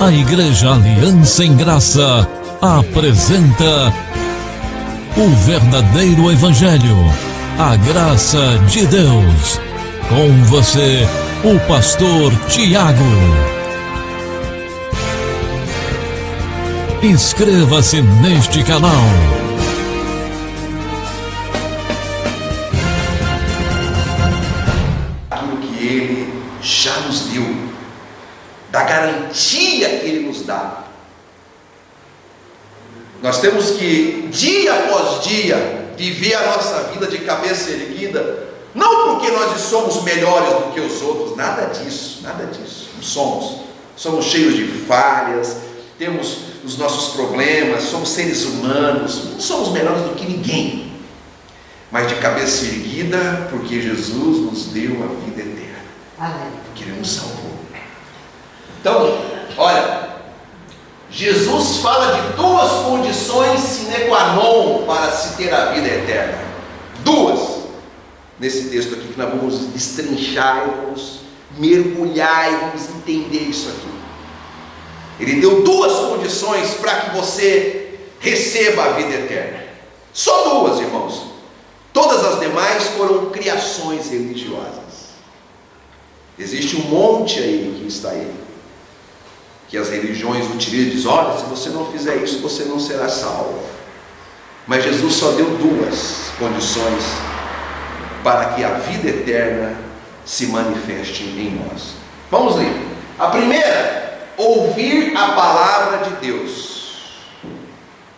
A Igreja Aliança em Graça apresenta o verdadeiro Evangelho, a graça de Deus. Com você, o pastor Tiago. Inscreva-se neste canal. Aquilo que Ele já nos deu, da garantia que Ele nos dá. Nós temos que, dia após dia, viver a nossa vida de cabeça erguida, não porque nós somos melhores do que os outros, nada disso, não somos cheios de falhas, temos os nossos problemas, somos seres humanos, não somos melhores do que ninguém, mas de cabeça erguida, porque Jesus nos deu a vida eterna, porque Ele nos salvou. Então, olha, Jesus fala de duas condições sine qua non para se ter a vida eterna. Duas, nesse texto aqui que nós vamos destrinchar, vamos mergulhar e vamos entender isso aqui. Ele deu duas condições para que você receba a vida eterna. Só duas, irmãos. Todas as demais foram criações religiosas. Existe um monte aí que está aí, que as religiões utilizam e dizem: olha, se você não fizer isso, você não será salvo. Mas Jesus só deu duas condições para que a vida eterna se manifeste em nós. Vamos ler. A primeira, ouvir a palavra de Deus.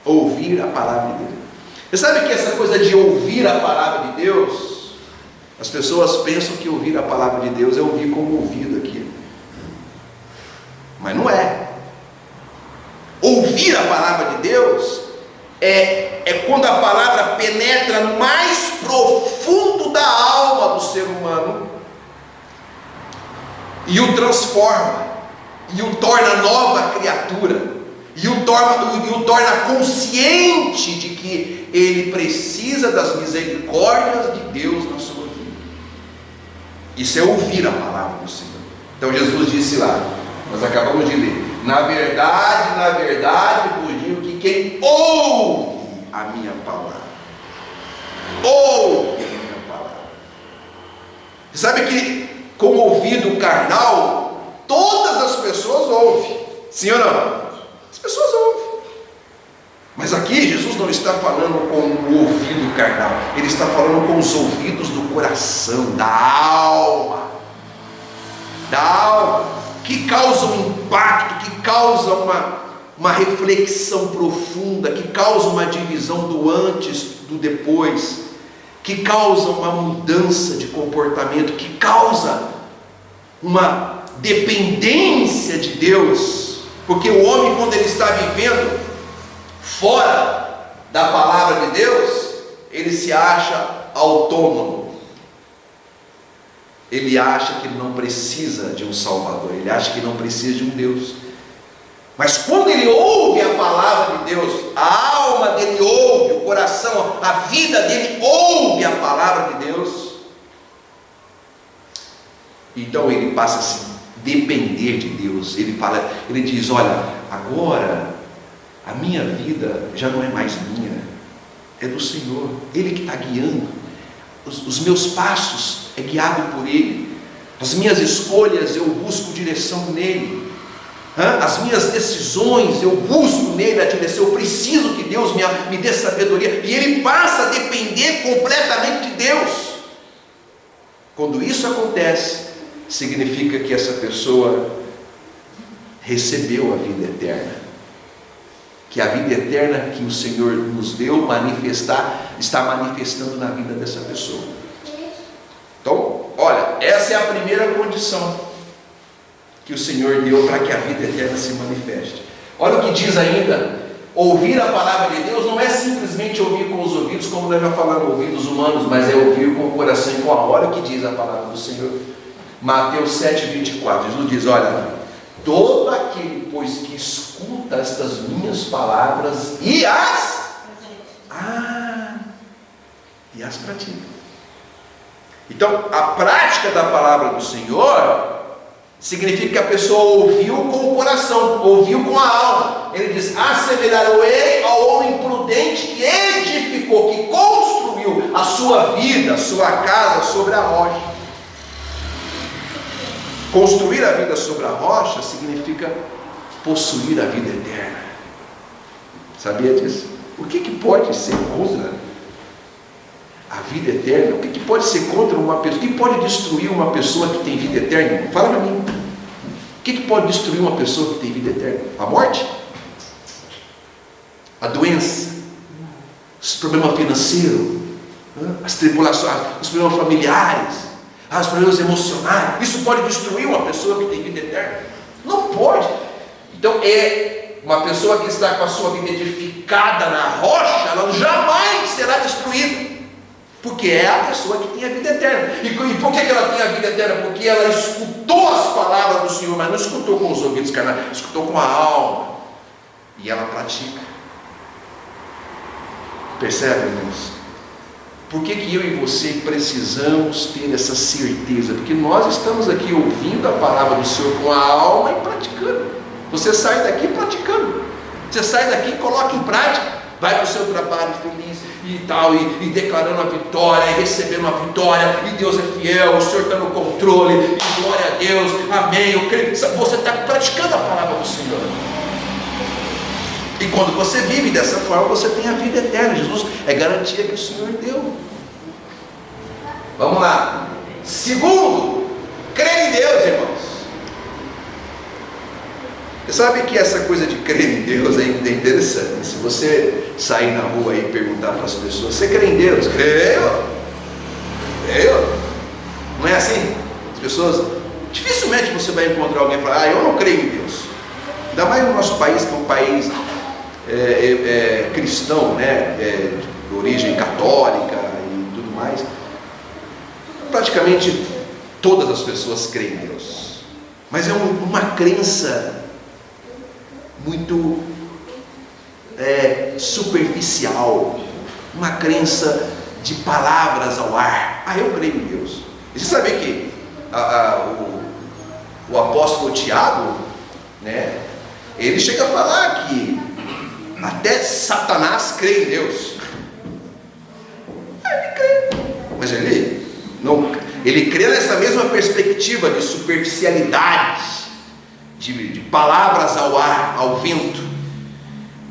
Ouvir a palavra de Deus. Você sabe que essa coisa de ouvir a palavra de Deus, as pessoas pensam que ouvir a palavra de Deus é ouvir como ouvido aqui. Mas não é. Ouvir a palavra de Deus é quando a palavra penetra no mais profundo da alma do ser humano e o transforma, e o torna nova criatura, e o torna consciente de que ele precisa das misericórdias de Deus na sua vida. Isso é ouvir a palavra do Senhor. Então Jesus disse lá, nós acabamos de ler: na verdade vos digo que quem ouve a minha palavra, você sabe que com o ouvido carnal todas as pessoas ouvem, sim ou não? As pessoas ouvem. Mas aqui Jesus não está falando com o ouvido carnal, Ele está falando com os ouvidos do coração, da alma, que causa um impacto, que causa uma reflexão profunda, que causa uma divisão do antes, do depois, que causa uma mudança de comportamento, que causa uma dependência de Deus, porque o homem, quando ele está vivendo fora da palavra de Deus, ele se acha autônomo. Ele acha que ele não precisa de um Salvador, ele acha que não precisa de um Deus. Mas quando ele ouve a palavra de Deus, a alma dele ouve, o coração, a vida dele ouve a palavra de Deus, então ele passa a se depender de Deus. Ele diz: olha, agora a minha vida já não é mais minha, é do Senhor, Ele que está guiando. Os meus passos é guiado por Ele, as minhas escolhas eu busco direção nele, as minhas decisões eu busco nele a direção. Eu preciso que Deus me dê sabedoria, e ele passa a depender completamente de Deus. Quando isso acontece, significa que essa pessoa recebeu a vida eterna, que a vida eterna que o Senhor nos deu está manifestando na vida dessa pessoa. Então, olha, essa é a primeira condição que o Senhor deu para que a vida eterna se manifeste. Olha o que diz ainda: ouvir a palavra de Deus não é simplesmente ouvir com os ouvidos, como nós já falamos, ouvidos humanos, mas é ouvir com o coração e com a alma. Olha o que diz a palavra do Senhor, Mateus 7,24. Jesus diz: olha, todo aquele, pois, que escuta estas minhas palavras e as pratica. Então, a prática da palavra do Senhor significa que a pessoa ouviu com o coração, ouviu com a alma. Ele diz: assemelharei ao homem prudente que edificou, que construiu a sua vida, a sua casa sobre a rocha. Construir a vida sobre a rocha significa possuir a vida eterna. Sabia disso? O que pode ser contra a vida eterna? O que pode ser contra uma pessoa? O que pode destruir uma pessoa que tem vida eterna? Fala para mim. O que pode destruir uma pessoa que tem vida eterna? A morte? A doença? Os problemas financeiros? As tribulações? Os problemas familiares? Os problemas emocionais? Isso pode destruir uma pessoa que tem vida eterna? Não pode. Então uma pessoa que está com a sua vida edificada na rocha, ela jamais será destruída, porque é a pessoa que tem a vida eterna. E por que ela tem a vida eterna? Porque ela escutou as palavras do Senhor, mas não escutou com os ouvidos carnais, escutou com a alma, e ela pratica. Percebe, irmãos? Por que eu e você precisamos ter essa certeza? Porque nós estamos aqui ouvindo a palavra do Senhor com a alma e praticando. Você sai daqui praticando. Você sai daqui e coloca em prática. Vai para o seu trabalho feliz e tal, e declarando a vitória, e recebendo a vitória, e Deus é fiel, o Senhor está no controle, e glória a Deus, amém, eu creio. Você está praticando a palavra do Senhor. E quando você vive dessa forma, você tem a vida eterna. Jesus é garantia que o Senhor deu. Vamos lá. Segundo, crer em Deus, irmãos. Você sabe que essa coisa de crer em Deus é interessante. Se você sair na rua e perguntar para as pessoas: você crê em Deus? Creio. Não é assim? As pessoas, dificilmente você vai encontrar alguém e falar: eu não creio em Deus. Ainda mais no nosso país, que é um país cristão, né? De origem católica e tudo mais. Praticamente todas as pessoas creem em Deus, mas é uma crença muito superficial, uma crença de palavras ao ar. Eu creio em Deus. E você sabe que o apóstolo Tiago, né, ele chega a falar que até Satanás crê em Deus. Ele crê, mas ele crê nessa mesma perspectiva de superficialidade, de palavras ao ar, ao vento.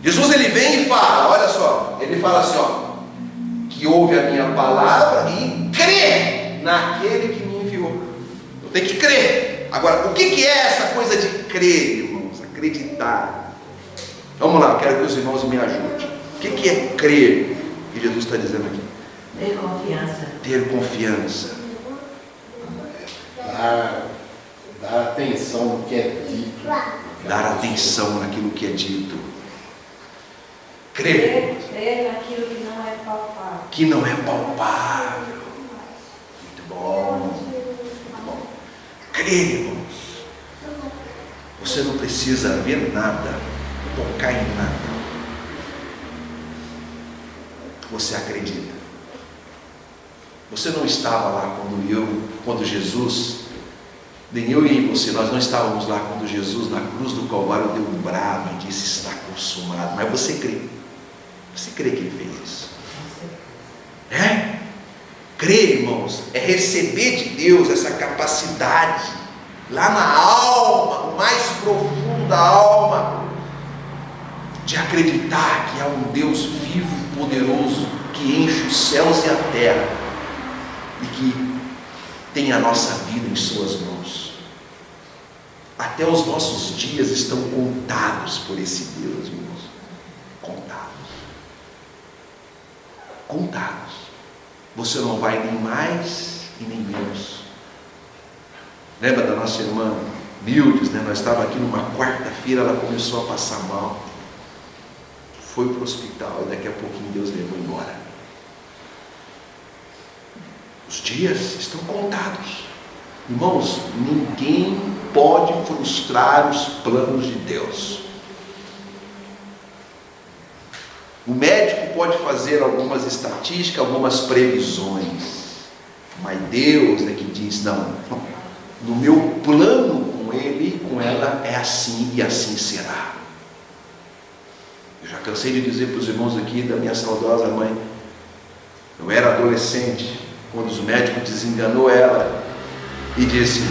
Jesus, ele vem e fala, olha só, ele fala assim, que ouve a minha palavra e crê naquele que me enviou. Eu tenho que crer. Agora, o que é essa coisa de crer, irmãos? Acreditar. Vamos lá, quero que os irmãos me ajudem. O que é crer? Que Jesus está dizendo aqui? Ter confiança. Ter confiança. Dar atenção no que é dito. Dar atenção naquilo que é dito. Crer. Crer naquilo que não é palpável. Que não é palpável. Muito bom. Muito bom. Crer, irmãos. Você não precisa ver nada, tocar em nada. Você acredita. Você não estava lá quando Jesus, nem eu e nem você, nós não estávamos lá quando Jesus na cruz do Calvário deu um brado e disse: está consumado. Mas você crê. Você crê que Ele fez isso? Crer, irmãos, é receber de Deus essa capacidade lá na alma, no mais profundo da alma, de acreditar que há um Deus vivo e poderoso que enche os céus e a terra e que tem a nossa vida em suas mãos. Até os nossos dias estão contados por esse Deus, irmãos. Contados. Você não vai nem mais e nem menos. Lembra da nossa irmã Mildes, né? Nós estávamos aqui numa quarta-feira, ela começou a passar mal, foi para o hospital e daqui a pouquinho Deus levou embora. Os dias estão contados. Irmãos, ninguém pode frustrar os planos de Deus. O médico pode fazer algumas estatísticas, algumas previsões, mas Deus é que diz: não, no meu plano com ela é assim e assim será. Eu já cansei de dizer para os irmãos aqui da minha saudosa mãe, eu era adolescente quando os médicos desenganou ela e disse,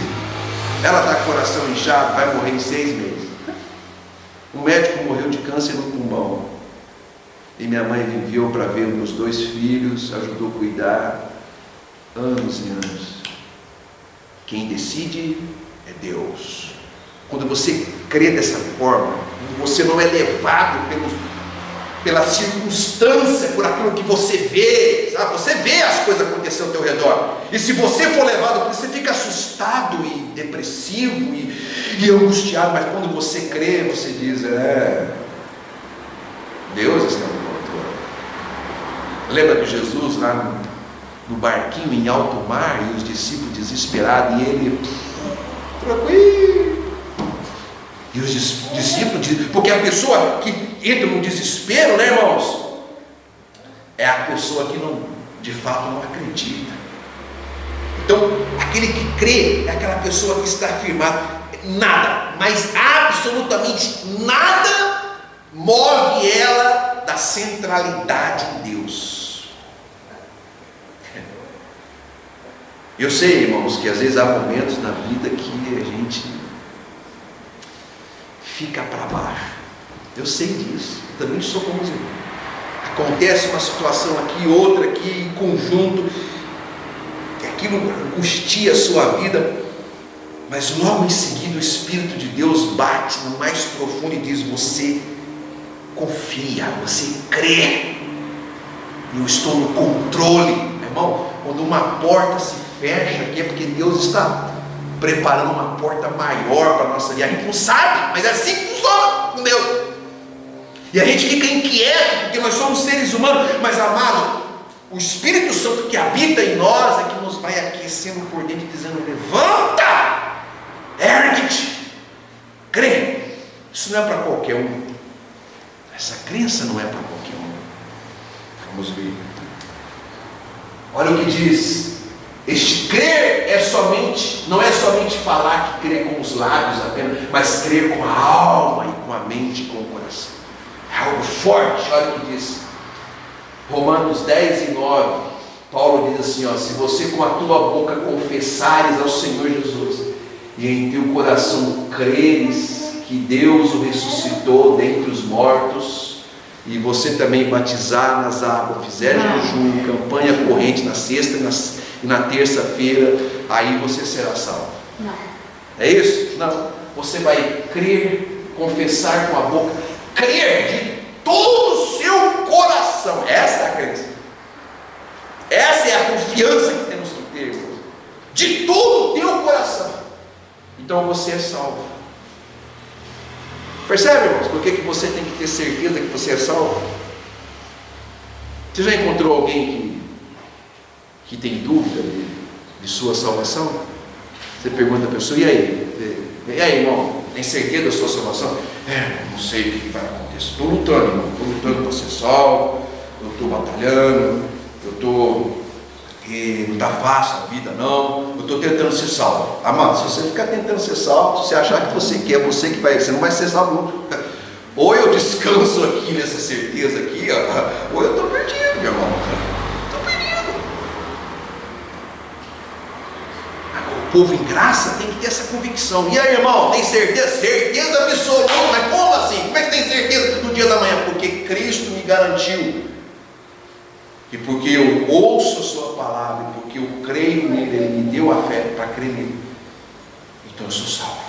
ela está com o coração inchado, vai morrer em 6 meses. O médico morreu de câncer no pulmão e minha mãe viveu para ver meus 2 filhos, ajudou a cuidar anos e anos. Quem decide é Deus. Quando você crê dessa forma, você não é levado pela circunstância, por aquilo que você vê, sabe? Você vê as coisas acontecendo ao teu redor, e se você for levado por isso, você fica assustado e depressivo e angustiado. Mas quando você crê, você diz, Deus está no controle. Lembra de Jesus lá no barquinho em alto mar, e os discípulos desesperados, e ele tranquilo. E os discípulos dizem, porque a pessoa que entra no desespero, né, irmãos, é a pessoa que de fato não acredita. Então, aquele que crê é aquela pessoa que está firmada. Nada, mas absolutamente nada move ela da centralidade em Deus. Eu sei, irmãos, que às vezes há momentos na vida que a gente fica para baixo. Eu sei disso, eu também sou como os irmãos. Acontece uma situação aqui, outra aqui, em conjunto, que aquilo angustia a sua vida, mas logo em seguida o Espírito de Deus bate no mais profundo e diz, você confia, você crê, eu estou no controle. Meu irmão, quando uma porta se fecha aqui, é porque Deus está preparando uma porta maior para a nossa vida. A gente não sabe, mas é assim que funciona com Deus. E a gente fica inquieto, porque nós somos seres humanos. Mas amado, o Espírito Santo que habita em nós é que nos vai aquecendo por dentro, dizendo, levanta, ergue-te, crê. Isso não é para qualquer um. Essa crença não é para qualquer um. Vamos ver. Olha o que diz. Este crer não é somente falar que crê com os lábios apenas, mas crer com a alma e com a mente e com o coração. É algo forte. Olha o que diz Romanos 10:9. Paulo diz assim, se você com a tua boca confessares ao Senhor Jesus e em teu coração creres que Deus o ressuscitou dentre os mortos, e você também batizar nas águas, fizer jejum, campanha corrente na sexta e na terça-feira, aí você será salvo. Não. É isso? Não. Você vai crer, confessar com a boca, crer de todo o seu coração. Essa é a crença. Essa é a confiança que temos que ter, irmãos. De todo o teu coração. Então você é salvo. Percebe, irmãos, por que você tem que ter certeza que você é salvo? Você já encontrou alguém que tem dúvida de sua salvação? Você pergunta a pessoa, e aí, irmão, tem certeza da sua salvação? Não sei o que vai acontecer. Estou lutando, irmão, estou lutando para ser salvo, eu estou batalhando, não está fácil a vida não, eu estou tentando ser salvo. Amado, se você ficar tentando ser salvo, se você achar que você quer, você não vai ser salvo nunca. Ou eu descanso aqui nessa certeza aqui, ou eu estou perdido, meu irmão. Estou perdido. Agora, o povo em graça tem que ter essa convicção. E aí, irmão, tem certeza? Certeza absoluta. Mas como assim? Como é que tem certeza no dia da manhã? Porque Cristo me garantiu. E porque eu ouço a sua palavra, e porque eu creio nele, ele me deu a fé para crer nele, então eu sou salvo.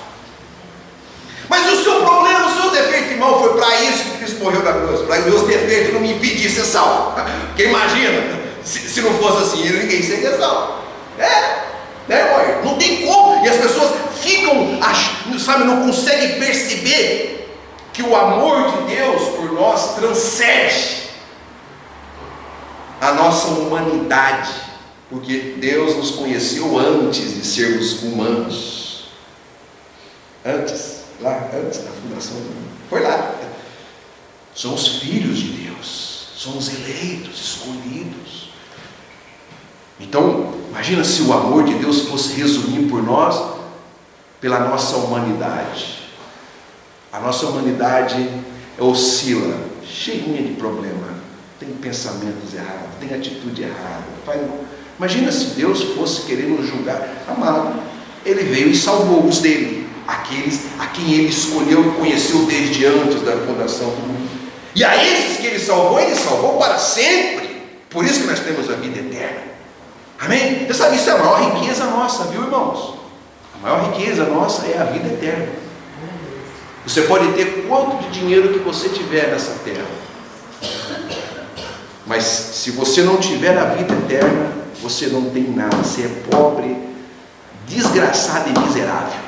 Mas o seu problema, o seu defeito, irmão, foi para isso que Cristo morreu na cruz, para os meus defeitos não me impedir de ser salvo. Porque imagina, se não fosse assim, ninguém seria salvo. Né, não tem como. E as pessoas ficam, não conseguem perceber que o amor de Deus por nós transcende a nossa humanidade, porque Deus nos conheceu antes de sermos humanos. Antes da fundação do mundo. Foi lá. Somos filhos de Deus, somos eleitos, escolhidos. Então, imagina se o amor de Deus fosse resumir por nós, pela nossa humanidade. A nossa humanidade oscila, cheinha de problema, tem pensamentos errados, tem atitude errada. Imagina se Deus fosse querer nos julgar. Amado, Ele veio e salvou os dele, aqueles a quem Ele escolheu e conheceu desde antes da fundação do mundo. E a esses que Ele salvou para sempre. Por isso que nós temos a vida eterna. Amém? Você sabe, isso é a maior riqueza nossa, viu, irmãos? A maior riqueza nossa é a vida eterna. Você pode ter quanto de dinheiro que você tiver nessa terra, mas se você não tiver a vida eterna, você não tem nada. Você é pobre, desgraçado e miserável.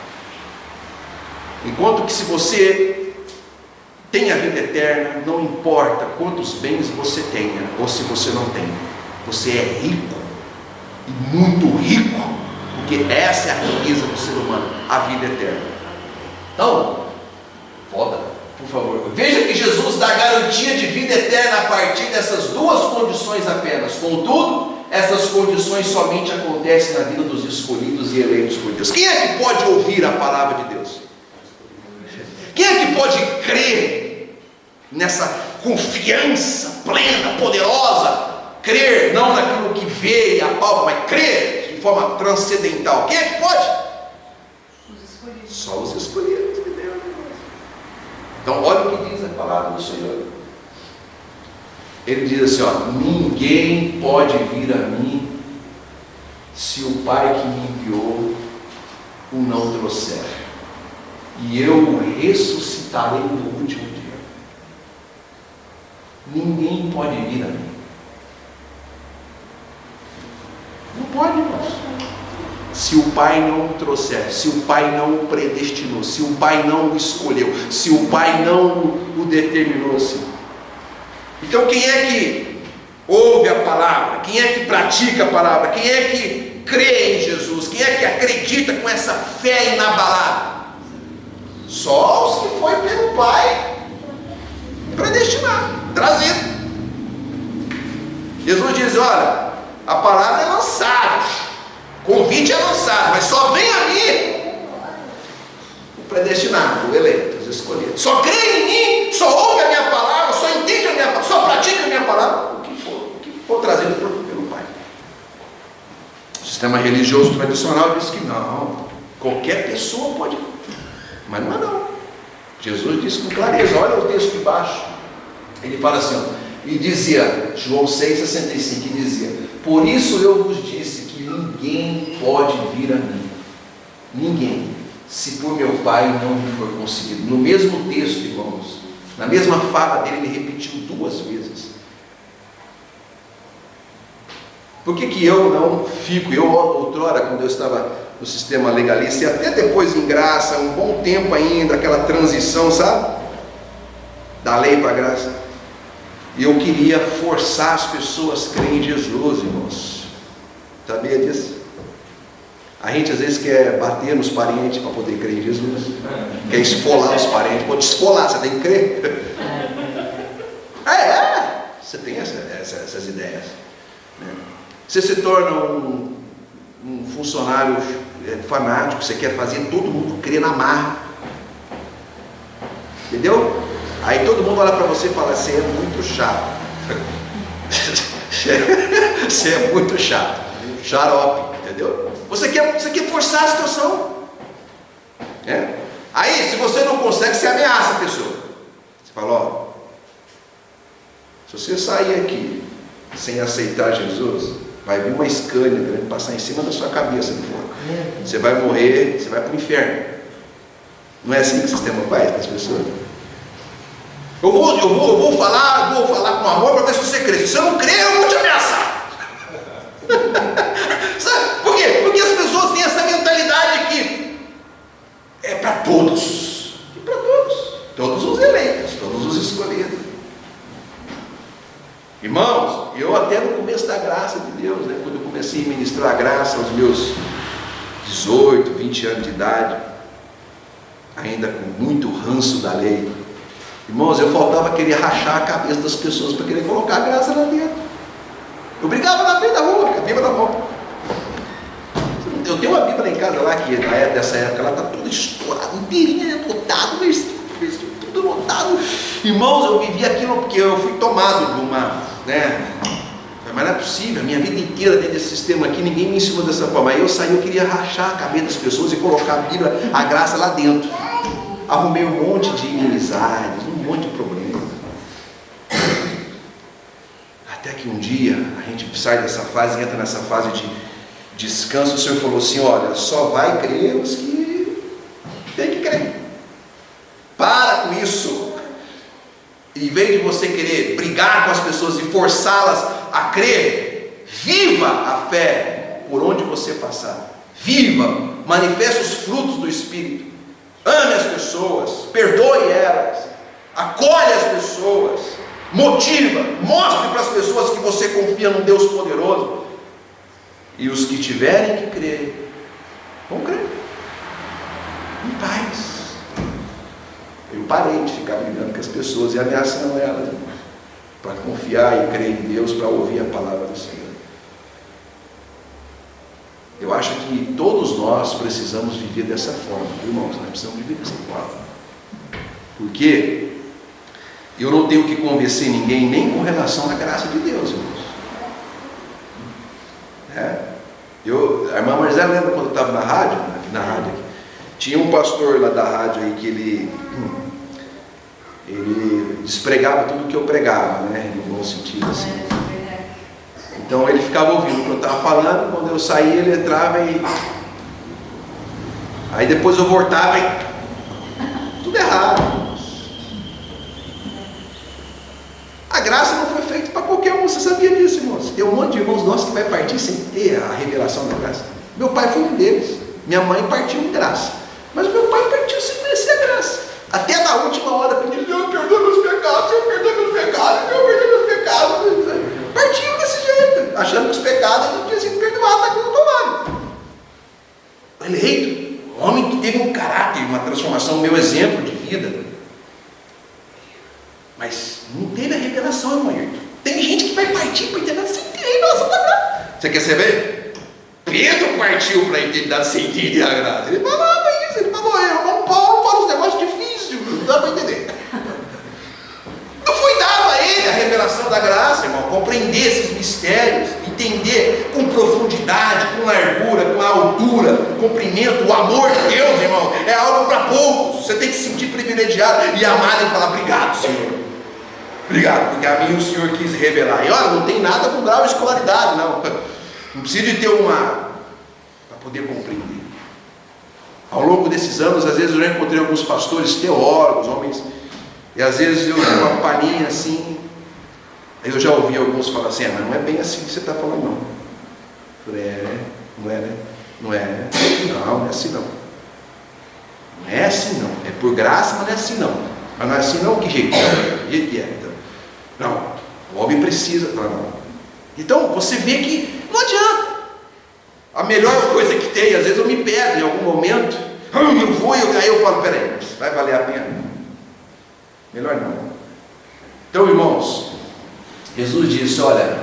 Enquanto que se você tem a vida eterna, não importa quantos bens você tenha, ou se você não tem, você é rico, e muito rico, porque essa é a riqueza do ser humano, a vida eterna. Então, volta, por favor. Veja que Jesus dá garantia de vida eterna a partir dessas duas condições apenas. Contudo, essas condições somente acontecem na vida dos escolhidos e eleitos por Deus. Quem é que pode ouvir a palavra de Deus? Quem é que pode crer nessa confiança plena, poderosa? Crer não naquilo que vê e apalpa, mas crer de forma transcendental. Quem é que pode? Os escolhidos. Só os escolhidos de Deus. Então olha o que diz a palavra do Senhor. Ele diz assim, ó: ninguém pode vir a mim se o Pai que me enviou o não trouxer, e eu o ressuscitarei no último dia. Ninguém pode vir a mim. Não pode, irmãos. Se o Pai não o trouxer, se o Pai não o predestinou, se o Pai não o escolheu, se o Pai não o determinou assim. Então quem é que ouve a palavra? Quem é que pratica a palavra? Quem é que crê em Jesus? Quem é que acredita com essa fé inabalável? Só os que foi pelo Pai predestinado, trazido. Jesus diz, olha, a palavra é lançada, o convite é lançado, mas só vem a mim o predestinado, o eleito, os escolhidos. Só crê em mim, só ouve a minha palavra, só entende a minha palavra, só pratica a minha palavra, o que for trazido pelo Pai. O sistema religioso tradicional diz que não, qualquer pessoa pode, mas não é não. Jesus disse com clareza, olha o texto de baixo, ele fala assim, ó, e dizia, João 6,65, e dizia, por isso eu vos disse que ninguém pode vir a mim, ninguém, se por meu Pai não me for concedido. No mesmo texto, irmãos, na mesma fala dele, ele repetiu 2 vezes. Por que eu não fico, eu outrora, quando eu estava no sistema legalista, e até depois em graça, um bom tempo ainda, aquela transição, sabe, da lei para a graça, e eu queria forçar as pessoas a crerem em Jesus, irmãos. Sabia disso? A gente às vezes quer bater nos parentes para poder crer em Jesus, quer esfolar os parentes. Pode esfolar, você tem que crer. Você tem essas ideias, né? Você se torna um funcionário fanático, você quer fazer todo mundo crer na marra, entendeu? Aí todo mundo olha para você e fala, você é muito chato. Você é muito chato. Xarope, entendeu? Você quer forçar a situação. Aí, se você não consegue, você ameaça a pessoa. Você fala, ó, se você sair aqui sem aceitar Jesus, vai vir uma escânia grande passar em cima da sua cabeça no fogo. Você vai morrer, você vai para o inferno. Não é assim que o sistema faz com as pessoas? Eu vou falar com amor para ver se você crê. Se você não crê, eu vou te ameaçar. Sabe por quê? Porque as pessoas têm essa mentalidade que é para todos. E para todos os eleitos, todos os escolhidos. Irmãos, eu até no começo da graça de Deus, né, quando eu comecei a ministrar a graça aos meus 18, 20 anos de idade, ainda com muito ranço da lei, irmãos, eu faltava querer rachar a cabeça das pessoas para querer colocar a graça lá dentro. Eu brigava na beira da rua, com a Bíblia na mão. Eu tenho uma Bíblia lá em casa, lá, que na época, dessa época, ela está toda estourada, inteirinha, anotado, versículo. tudo lotado. Irmãos, eu vivi aquilo porque eu fui tomado de uma, mas não é possível, a minha vida inteira dentro desse sistema aqui, ninguém me ensinou dessa forma. Aí eu saí, eu queria rachar a cabeça das pessoas e colocar a Bíblia, a graça lá dentro. Arrumei um monte de inimizades, um monte de problemas. Até que um dia a gente sai dessa fase e entra nessa fase de descanso. O Senhor falou assim: olha, só vai crer os que tem que crer. Para com isso. Em vez de você querer brigar com as pessoas e forçá-las a crer, viva a fé por onde você passar. Viva, manifeste os frutos do Espírito. Ame as pessoas, perdoe elas, acolhe as pessoas, motiva, mostre para as pessoas que você confia num Deus poderoso. E os que tiverem que crer, vão crer em paz. Eu parei de ficar brigando com as pessoas e ameaçando elas, para confiar e crer em Deus, para ouvir a palavra do Senhor. Eu acho que todos nós precisamos viver dessa forma, irmãos, nós precisamos viver dessa forma. Porque eu não tenho que convencer ninguém nem com relação à graça de Deus, irmãos. A irmã Marcela lembra quando eu estava na rádio, aqui, tinha um pastor lá da rádio aí que ele despregava tudo que eu pregava, no bom sentido assim. Então ele ficava ouvindo o que eu estava falando, quando eu saía ele entrava e aí depois eu voltava e tudo errado. A graça não foi feita para qualquer um, você sabia disso, irmãos? Tem um monte de irmãos nossos que vai partir sem ter a revelação da graça. Meu pai foi um deles, minha mãe partiu em graça, mas meu pai partiu sem conhecer a graça, até na última hora pedindo: Deus perdoa meus pecados, Senhor perdoa meus pecados, Senhor perdoa meus pecados. Partiu desse jeito, achando que os pecados não tinham sido perdoados naquele tomado. Eleito, homem que teve um caráter, uma transformação, meu exemplo de vida, mas não teve a revelação, irmão Ayrton. Tem gente que vai partir para a eternidade sem ter a revelação da graça. Você quer saber? Pedro partiu para a eternidade sem ter a graça. Ele falava isso, ele falou: irmão Paulo fala uns negócios difíceis, não dá para entender. Não foi dado a ele a revelação da graça, irmão, compreender esses mistérios, entender com profundidade, com largura, com altura, com comprimento. O amor de Deus, irmão, é algo para poucos. Você tem que se sentir privilegiado e amado e falar: obrigado, Senhor. Obrigado, porque a mim o Senhor quis revelar. E olha, não tem nada com grau de escolaridade, não. Não precisa de ter uma para poder compreender. Ao longo desses anos, às vezes eu já encontrei alguns pastores teólogos, homens, e às vezes eu dou uma palhinha assim, aí eu já ouvi alguns falar assim: mas não é bem assim que você está falando, não. Eu falei: não é, né? Não é, né? Não é assim não. Não é assim não. É por graça, mas não é assim não. Mas não é assim não, que jeito? Que jeito que é, então? Não, o homem precisa. Não. Então você vê que não adianta. A melhor coisa que tem, às vezes eu me pego em algum momento, eu vou e aí eu falo: peraí, mas vai valer a pena? Melhor não. Então, irmãos, Jesus disse: olha,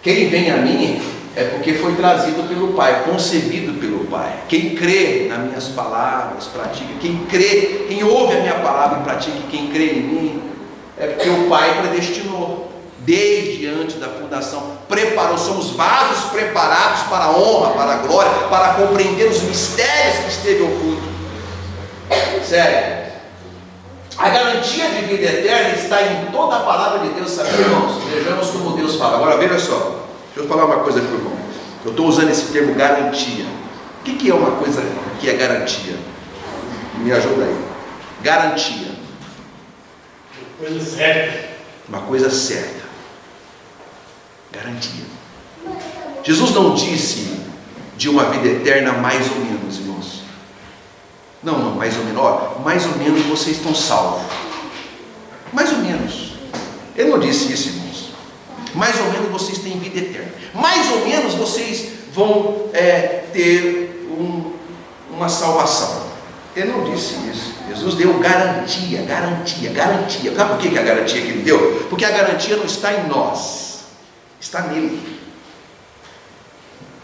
quem vem a mim é porque foi trazido pelo Pai, concebido pelo Pai. Quem crê nas minhas palavras, pratica. Quem crê, quem ouve a minha palavra e pratica, quem crê em mim, é porque o Pai predestinou, desde antes da fundação, preparou. Somos vasos preparados para a honra, para a glória, para compreender os mistérios que esteve oculto. Sério, a garantia de vida eterna está em toda a palavra de Deus, sabe, irmãos? Vejamos como Deus fala. Agora veja só, deixa eu falar uma coisa para o irmão. Eu estou usando esse termo garantia. O que é uma coisa que é garantia? Me ajuda aí. Garantia. Coisa certa. Uma coisa certa. Garantia. Jesus não disse de uma vida eterna mais ou menos, irmãos. Não, mais ou menos. Ó, mais ou menos vocês estão salvos. Mais ou menos. Ele não disse isso, irmãos. Mais ou menos vocês têm vida eterna. Mais ou menos vocês vão ter uma salvação. Ele não disse isso. Jesus deu garantia. Sabe por que a garantia que ele deu? Porque a garantia não está em nós, está nele.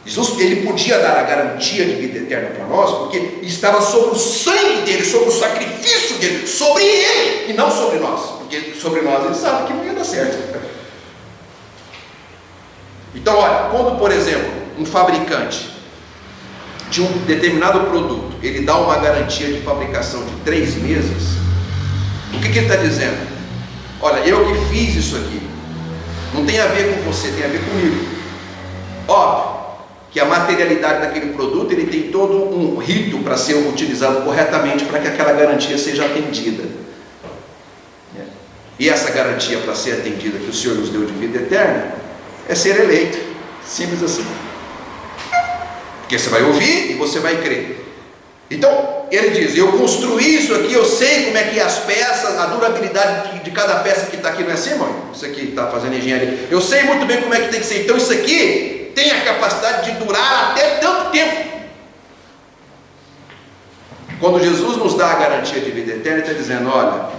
Jesus, ele podia dar a garantia de vida eterna para nós, porque estava sobre o sangue dele, sobre o sacrifício porque sobre ele e não sobre nós, porque sobre nós ele sabe que não ia dar certo. Então olha, quando por exemplo um fabricante de um determinado produto, ele dá uma garantia de fabricação de 3 meses, o que ele está dizendo? Olha, eu que fiz isso aqui, não tem a ver com você, tem a ver comigo. Óbvio que a materialidade daquele produto, ele tem todo um rito para ser utilizado corretamente para que aquela garantia seja atendida. E essa garantia para ser atendida que o Senhor nos deu de vida eterna é ser eleito, simples assim. Porque você vai ouvir e você vai crer. Então ele diz, eu construí isso aqui, eu sei como é que as peças, a durabilidade de cada peça que está aqui, não é assim, irmão? Isso aqui está fazendo engenharia, eu sei muito bem como é que tem que ser. Então isso aqui tem a capacidade de durar até tanto tempo. Quando Jesus nos dá a garantia de vida eterna, ele está dizendo, olha,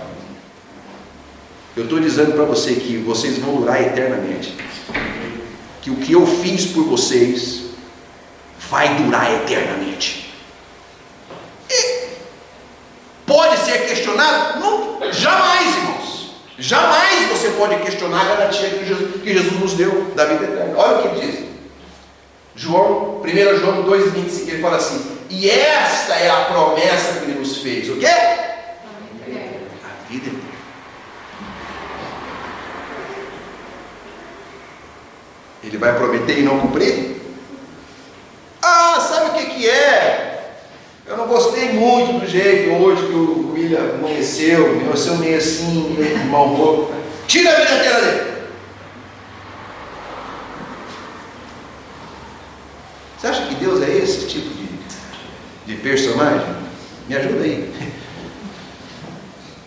eu estou dizendo para você que vocês vão durar eternamente, que o que eu fiz por vocês vai durar eternamente. E pode ser questionado? Não, jamais, irmãos. Jamais você pode questionar a garantia que Jesus nos deu da vida eterna. Olha o que ele diz. 1 João 2,25, ele fala assim, e esta é a promessa que ele nos fez. O quê? A vida eterna. Ele vai prometer e não cumprir? Ah, sabe o que é? Eu não gostei muito do jeito hoje que o William amanheceu meio assim, meio de mau humor. Tira a vida inteira dele. Você acha que Deus é esse tipo de personagem? Me ajuda aí.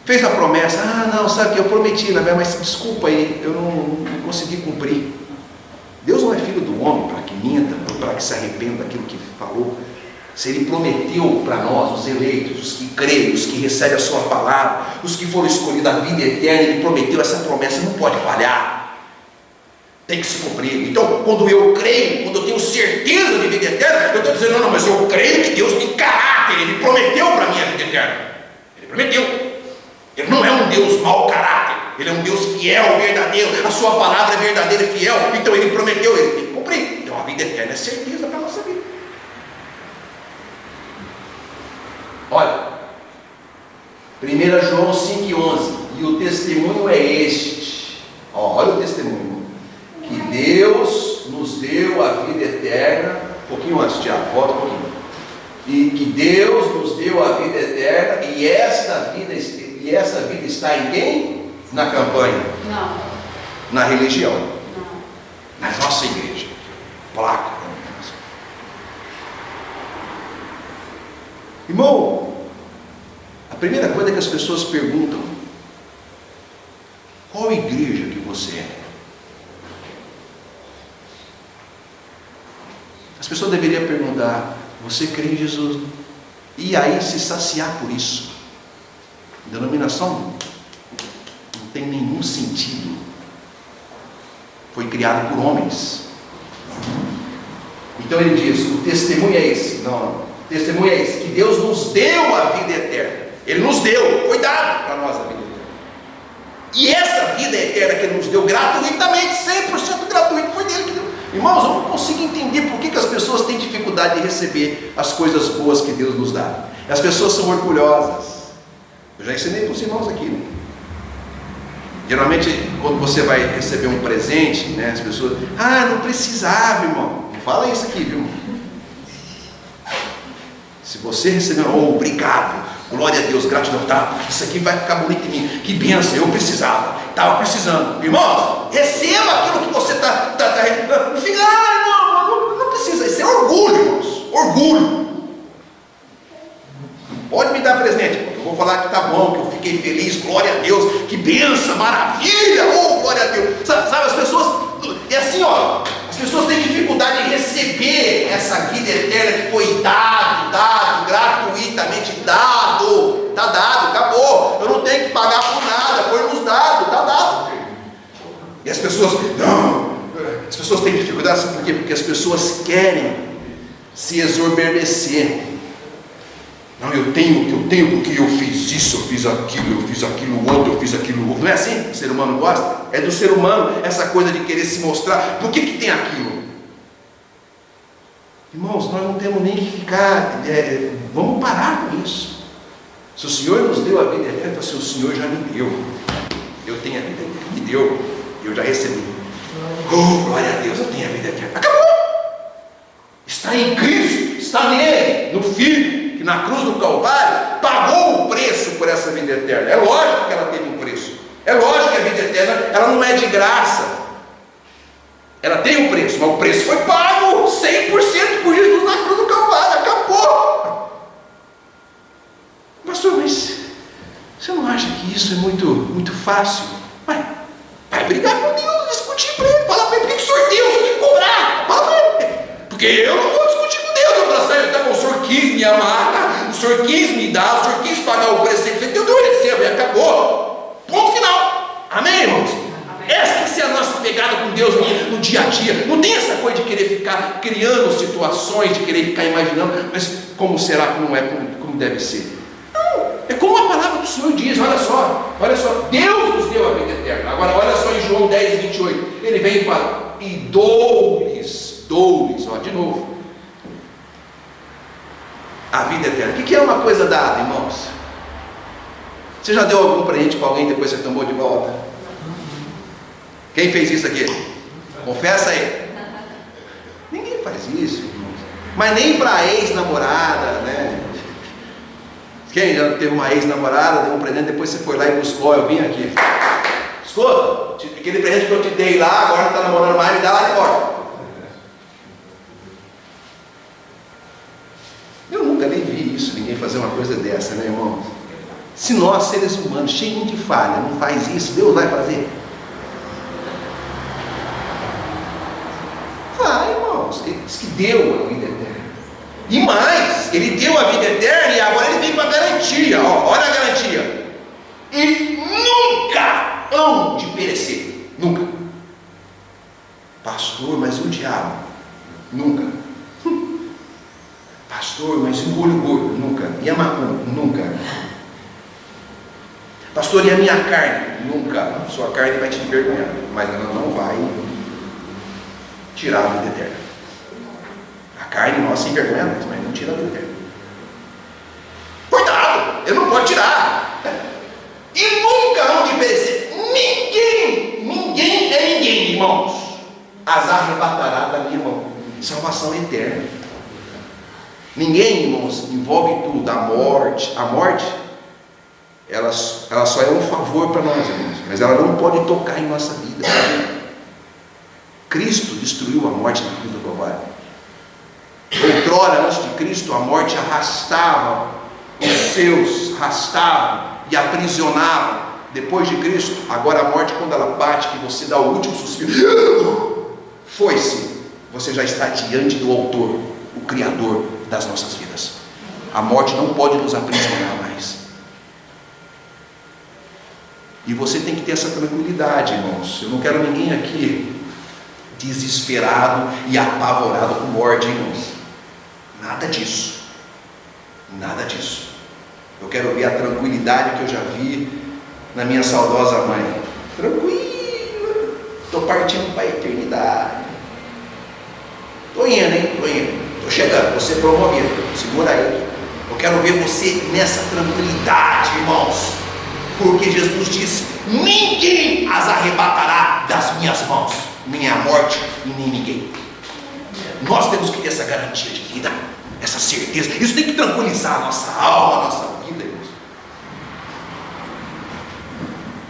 Fez a promessa, não, sabe que eu prometi, mas desculpa aí, eu não consegui cumprir. Deus não é filho do homem para que minta, para que se arrependa daquilo que falou. Se Ele prometeu para nós, os eleitos, os que creem, os que recebem a sua palavra, os que foram escolhidos a vida eterna, Ele prometeu essa promessa, não pode falhar, tem que se cumprir. Então, quando eu creio, quando eu tenho certeza de vida eterna, eu estou dizendo, não, mas eu creio que Deus tem caráter, Ele prometeu para mim a vida eterna, Ele prometeu. Ele não é um Deus mau caráter, Ele é um Deus fiel, verdadeiro, a sua palavra é verdadeira e fiel, então Ele prometeu, Ele tem que cumprir. Então a vida eterna é certeza para a nossa vida. Olha, 1 João 5,11, e o testemunho é este, olha o testemunho, que Deus nos deu a vida eterna, um pouquinho antes, Tiago, volta um pouquinho, e que Deus nos deu a vida eterna, e essa vida está em quem? Na campanha? Não. Na religião? Não. Na nossa igreja, placa. Irmão, a primeira coisa que as pessoas perguntam, qual igreja que você é? As pessoas deveriam perguntar, você crê em Jesus? E aí se saciar por isso. Denominação não tem nenhum sentido, foi criado por homens. Então ele diz, o testemunho é esse, o testemunho é esse, que Deus nos deu a vida eterna, Ele nos deu, foi dado para nós a vida eterna, e essa vida eterna que Ele nos deu gratuitamente, 100% gratuito, foi dele que deu. Irmãos, eu não consigo entender por que as pessoas têm dificuldade de receber as coisas boas que Deus nos dá. As pessoas são orgulhosas. Eu já ensinei para os irmãos aqui, né? Geralmente quando você vai receber um presente, né, as pessoas, não precisava, irmão. Não fala isso aqui, viu? Se você receber, obrigado, glória a Deus, gratidão, tá? Isso aqui vai ficar bonito em mim. Que bênção, eu precisava, estava precisando. Irmãos, receba aquilo que você está. Não fica, não precisa. Isso é orgulho, irmãos. Orgulho. Pode me dar presente, eu vou falar que tá bom, que eu fiquei feliz, glória a Deus, que bênção, maravilha, glória a Deus. Sabe, as pessoas, é assim, as pessoas têm dificuldade de receber essa vida eterna que foi dado, gratuitamente dado, está dado, acabou, eu não tenho que pagar por nada, foi nos dado, está dado. E as pessoas, as pessoas têm dificuldade, sabe por quê? Porque as pessoas querem se exorbecer. Não, eu tenho porque eu fiz isso, eu fiz aquilo outro, eu fiz aquilo outro. Não é assim que o ser humano gosta? É do ser humano essa coisa de querer se mostrar. Por que tem aquilo? Irmãos, nós não temos nem que ficar, vamos parar com isso. Se o Senhor nos deu a vida eterna, se o Senhor já me deu, eu tenho a vida eterna, me deu, eu já recebi. Oh, glória a Deus, eu tenho a vida eterna. Acabou! Está em Cristo, está nele, no Filho, que na cruz do Calvário pagou o preço por essa vida eterna. É lógico que ela teve um preço. É lógico que a vida eterna, ela não é de graça. Ela tem um preço, mas o preço foi pago 100% por Jesus na cruz do Calvário. Acabou. Pastor, mas você não acha que isso é muito fácil? Vai brigar com Deus, discutir para ele, falar para ele, por que o Senhor Deus tem que cobrar? Fala para ele. Porque eu não vou discutir com Deus. Eu vou falar assim, tá bom, o Senhor quis me amar, o Senhor quis me dar, o Senhor quis pagar o preço, eu recebo e acabou. Ponto final. Amém, irmãos? Essa tem que ser a nossa pegada com Deus no dia a dia. Não tem essa coisa de querer ficar criando situações, de querer ficar imaginando, mas como será que não é como deve ser? Não, é como a palavra do Senhor diz. Olha só, Deus nos deu a vida eterna. Agora olha só em João 10:28, ele vem e fala, e dou-lhes, ó, de novo, a vida eterna. O que é uma coisa dada, irmãos? Você já deu algum presente para alguém e depois você tomou de volta? Quem fez isso aqui? Confessa aí. Ninguém faz isso, irmãos. Mas nem para ex-namorada, né? Quem já teve uma ex-namorada, deu um presente, depois você foi lá e buscou, eu vim aqui. Escuta, aquele presente que eu te dei lá, agora não está namorando mais, me dá lá de volta. Eu nunca nem vi isso, ninguém fazer uma coisa dessa, né, irmãos? Se nós, seres humanos, cheios de falha, não faz isso, Deus vai fazer? Vai, irmãos. Ele diz que deu a vida eterna. E mais, ele deu a vida eterna e agora ele vem com a garantia. Olha a garantia. E nunca hão de perecer. Nunca. Pastor, mas o diabo? Nunca. Pastor, mas e o olho gordo? Nunca. E a macumba? Nunca. Pastor, e a minha carne? Nunca. Sua carne vai te envergonhar, mas ela não vai tirar a vida eterna. A carne nossa envergonha, mas não tira a vida eterna. Cuidado, ele não pode tirar. E nunca hão de perecer. Ninguém é ninguém, irmãos, as arrebatará da minha mão. Salvação eterna. Ninguém, irmãos, envolve tudo. A morte, ela só é um favor para nós, irmãos, mas ela não pode tocar em nossa vida. Cristo destruiu a morte na cruz do Calvário. Outrora, antes de Cristo, a morte arrastava os seus, e aprisionava. Depois de Cristo, agora a morte, quando ela bate, que você dá o último suspiro, foi-se, você já está diante do Autor, o Criador das nossas vidas. A morte não pode nos aprisionar mais. E você tem que ter essa tranquilidade, irmãos. Eu não quero ninguém aqui desesperado e apavorado com morte, irmãos. Nada disso. Nada disso. Eu quero ver a tranquilidade que eu já vi na minha saudosa mãe. Tranquila. Estou partindo para a eternidade. Estou indo, hein? Estou chegando. Vou ser promovido. Segura aí. Eu quero ver você nessa tranquilidade, irmãos. Porque Jesus disse: ninguém as arrebatará das minhas mãos, nem a morte e nem ninguém. Nós temos que ter essa garantia de vida, essa certeza. Isso tem que tranquilizar a nossa alma, a nossa vida, irmãos.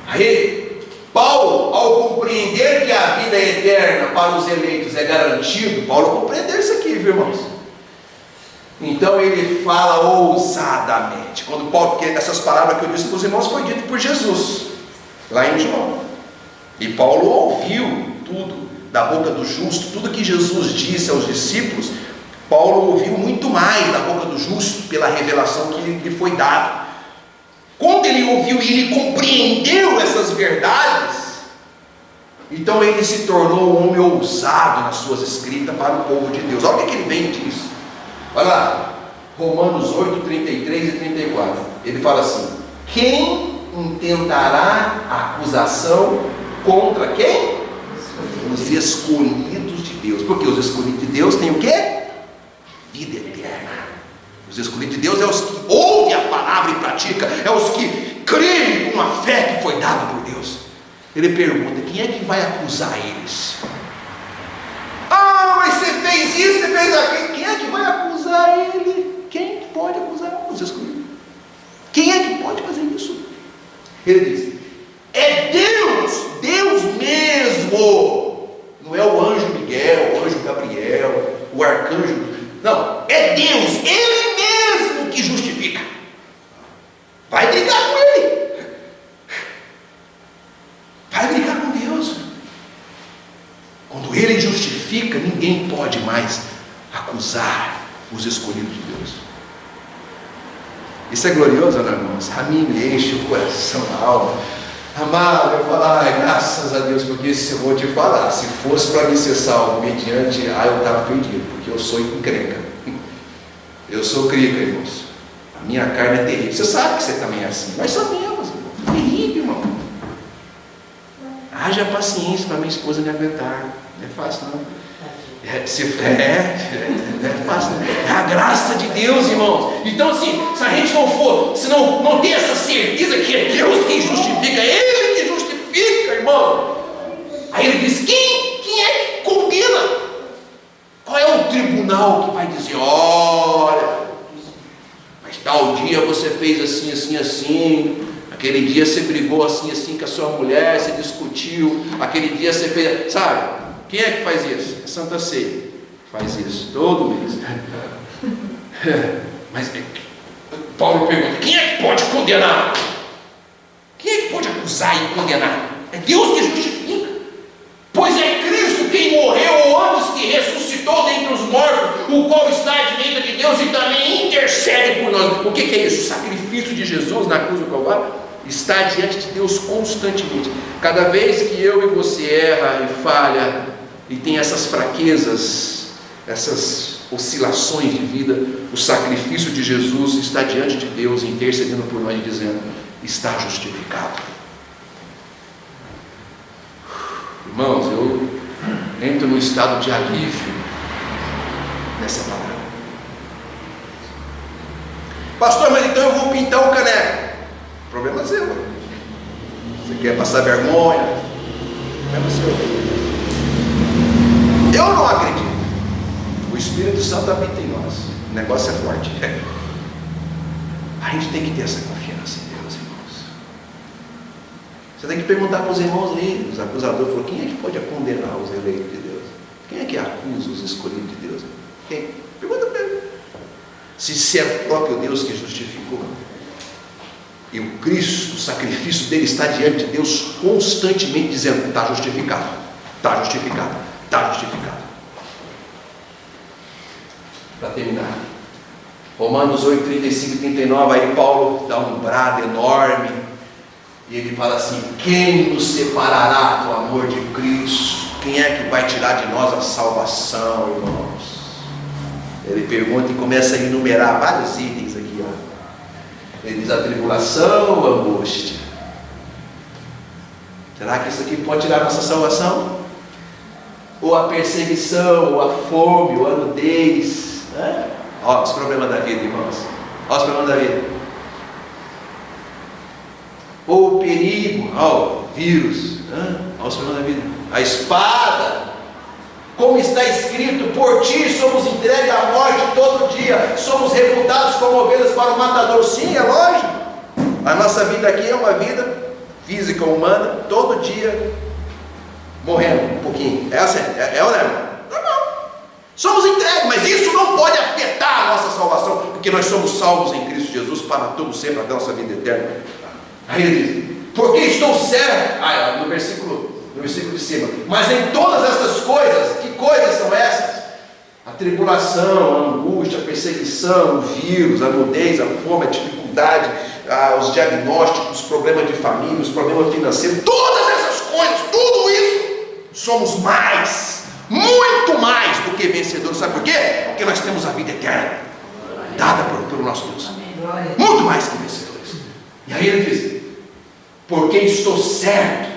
Aí, Paulo, ao compreender que a vida eterna para os eleitos é garantido, Paulo compreendeu isso aqui, viu, irmãos? Então ele fala ousadamente. Quando Paulo, porque essas palavras que eu disse para os irmãos foi dito por Jesus, lá em João. E Paulo ouviu tudo da boca do justo, tudo que Jesus disse aos discípulos. Paulo ouviu muito mais da boca do justo pela revelação que lhe foi dada. Quando ele ouviu e ele compreendeu essas verdades, então ele se tornou um homem ousado nas suas escritas para o povo de Deus. Olha o que ele vem e diz. Olha lá, Romanos 8, 33 e 34. Ele fala assim: quem intentará acusação contra quem? Os escolhidos de Deus. Porque os escolhidos de Deus têm o quê? Vida eterna. Os escolhidos de Deus é os que ouvem a palavra e praticam, é os que creem com a fé que foi dada por Deus. Ele pergunta: quem é que vai acusar eles? Ah, mas você fez isso, você fez aquilo. Quem é que vai acusar ele? Quem que pode acusar os escolhidos? Quem é que pode fazer isso? Ele diz: é Deus, Deus mesmo. Não é o anjo Miguel, o anjo Gabriel, o arcanjo. Não, é Deus, Ele mesmo que justifica. Vai brigar com Ele. Vai brigar com Deus. Quando Ele justifica, ninguém pode mais acusar os escolhidos de Deus. Isso é glorioso, né, irmãos? A mim me enche o coração, a alma. Amado, eu falo: ai, graças a Deus, porque se eu vou te falar, se fosse para mim ser salvo mediante, eu estava perdido, porque eu sou encrenca. Eu sou crica, irmãos. A minha carne é terrível. Você sabe que você também é assim. Nós sabemos, irmão. Terrível, irmão. Haja paciência para minha esposa me aguentar. Não é fácil, não. Não é fácil, não. É a graça de Deus, irmãos. Então, assim, se a gente não for, se não ter essa certeza que é Deus quem justifica, é Ele que justifica, irmão. Aí ele diz: quem é que condena? Qual é o tribunal que vai dizer: olha, mas tal dia você fez assim, assim, assim, aquele dia você brigou assim, assim com a sua mulher, você discutiu, aquele dia você fez, sabe? Quem é que faz isso? É Santa Ceia. Faz isso todo mês. Mas Paulo pergunta: quem é que pode condenar? Quem é que pode acusar e condenar? É Deus que justifica. Pois é Cristo quem morreu antes que ressuscitou dentre os mortos, o qual está à direita de Deus e também intercede por nós. O que é isso? O sacrifício de Jesus na cruz do Calvário está diante de Deus constantemente. Cada vez que eu e você erra e falha e tem essas fraquezas, essas oscilações de vida, o sacrifício de Jesus está diante de Deus, intercedendo por nós e dizendo: está justificado. Irmãos, eu entro num estado de alívio nessa palavra. Pastor, mas então eu vou pintar o caneco. Problema seu. Você quer passar vergonha? Problema seu. Eu não acredito. O Espírito Santo habita em nós. O negócio é forte. A gente tem que ter essa confiança em Deus, irmãos. Você tem que perguntar para os irmãos ali, os acusadores, falou: quem é que pode condenar os eleitos de Deus? Quem é que acusa os escolhidos de Deus? Quem? Pergunta para ele. Se é o próprio Deus que justificou, e o Cristo, o sacrifício dele está diante de Deus constantemente dizendo: está justificado, está justificado, está justificado. Para terminar, Romanos 8, 35 e 39, aí Paulo dá um brado enorme, e ele fala assim: quem nos separará do amor de Cristo? Quem é que vai tirar de nós a salvação, irmãos? Ele pergunta e começa a enumerar vários itens aqui, ó. Ele diz: a tribulação, a angústia. Será que isso aqui pode tirar a nossa salvação? Ou a perseguição, ou a fome, ou a nudez? Olha os problemas da vida, irmãos. Olha os problemas da vida. Ou o perigo, olha o vírus. Olha os problemas da vida. A espada. Como está escrito: por ti somos entregues à morte todo dia, somos reputados como ovelhas para o matador. Sim, é lógico. A nossa vida aqui é uma vida física, humana, todo dia morrendo um pouquinho. É assim, é ou não é? Normal. Somos entregues, mas isso não pode afetar a nossa salvação, porque nós somos salvos em Cristo Jesus para todo sempre, até a nossa vida eterna. Aí ele diz: porque estou certo, no versículo de cima, mas em todas essas coisas, que coisas são essas? A tribulação, a angústia, a perseguição, o vírus, a nudez, a fome, a dificuldade, os diagnósticos, os problemas de família, os problemas financeiros, todas essas coisas, tudo isso, somos mais, muito mais do que vencedores. Sabe por quê? Porque nós temos a vida eterna. dada pelo nosso Deus. Glória. Muito mais que vencedores. E aí ele diz: porque estou certo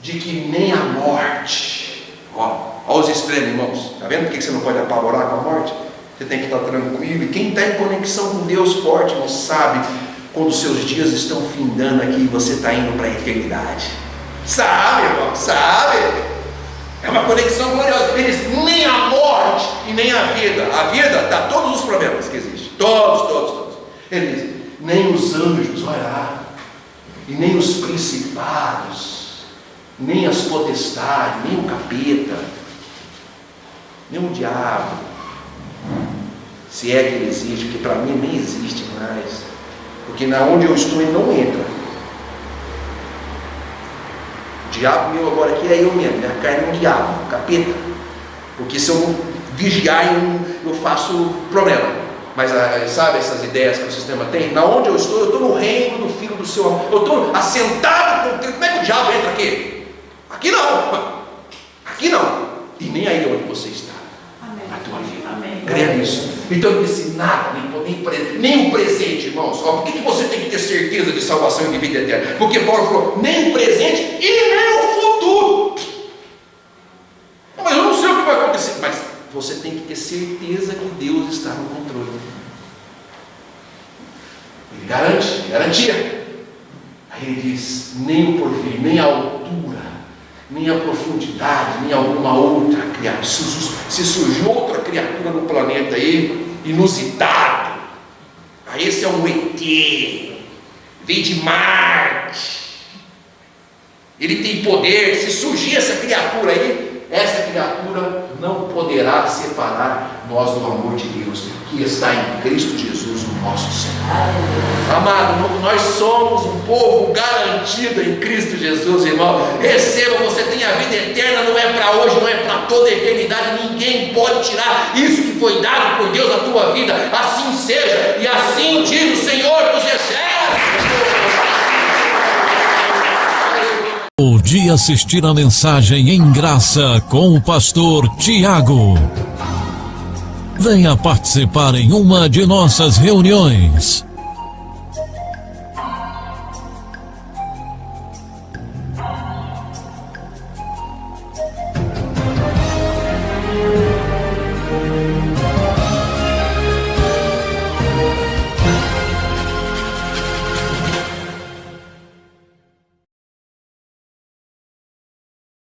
de que nem a morte. Ó os extremos, irmãos. Está vendo por que você não pode apavorar com a morte? Você tem que estar tranquilo. E quem está em conexão com Deus forte, irmão, sabe quando os seus dias estão findando aqui e você está indo para a eternidade. Sabe, irmão, sabe? É uma conexão gloriosa. Ele diz: nem a morte e nem a vida. A vida dá todos os problemas que existem. Todos. Ele diz: nem os anjos, olha lá, e nem os principados, nem as potestades, nem o capeta, nem o diabo, se é que ele existe, porque para mim nem existe mais, porque na onde eu estou ele não entra. O diabo meu agora aqui é eu mesmo, minha carne é um diabo, um capeta, porque se eu não vigiar eu faço problema. Mas sabe essas ideias que o sistema tem? Na onde eu estou no reino do Filho do seu amor. Eu estou assentado com Cristo. Como é que o diabo entra aqui? Aqui não. E nem aí onde você está. Amém. Na tua vida. Amém. Creia nisso. Então ele disse: nada, nem o presente, irmãos. Por que você tem que ter certeza de salvação e de vida eterna? Porque Paulo falou: nem o presente e nem o futuro. Mas eu não sei o que vai acontecer. Mas você tem que ter certeza que Deus está no controle. Ele garante, garantia. Aí ele diz: nem o porvir, nem a altura, nem a profundidade, nem alguma outra criatura. Se surgiu outra criatura no planeta aí, inusitado. Aí esse é um ET, veio de Marte. Ele tem poder. Se surgir essa criatura aí, essa criatura não poderá separar nós do amor de Deus que está em Cristo Jesus, o nosso Senhor. Amado, nós somos um povo garantido em Cristo Jesus, irmão. Receba, você tem a vida eterna, não é para hoje, não é para toda a eternidade. Ninguém pode tirar isso que foi dado por Deus à tua vida. Assim seja, e assim diz o Senhor dos Exércitos. De assistir a mensagem em graça com o pastor Tiago. Venha participar em uma de nossas reuniões.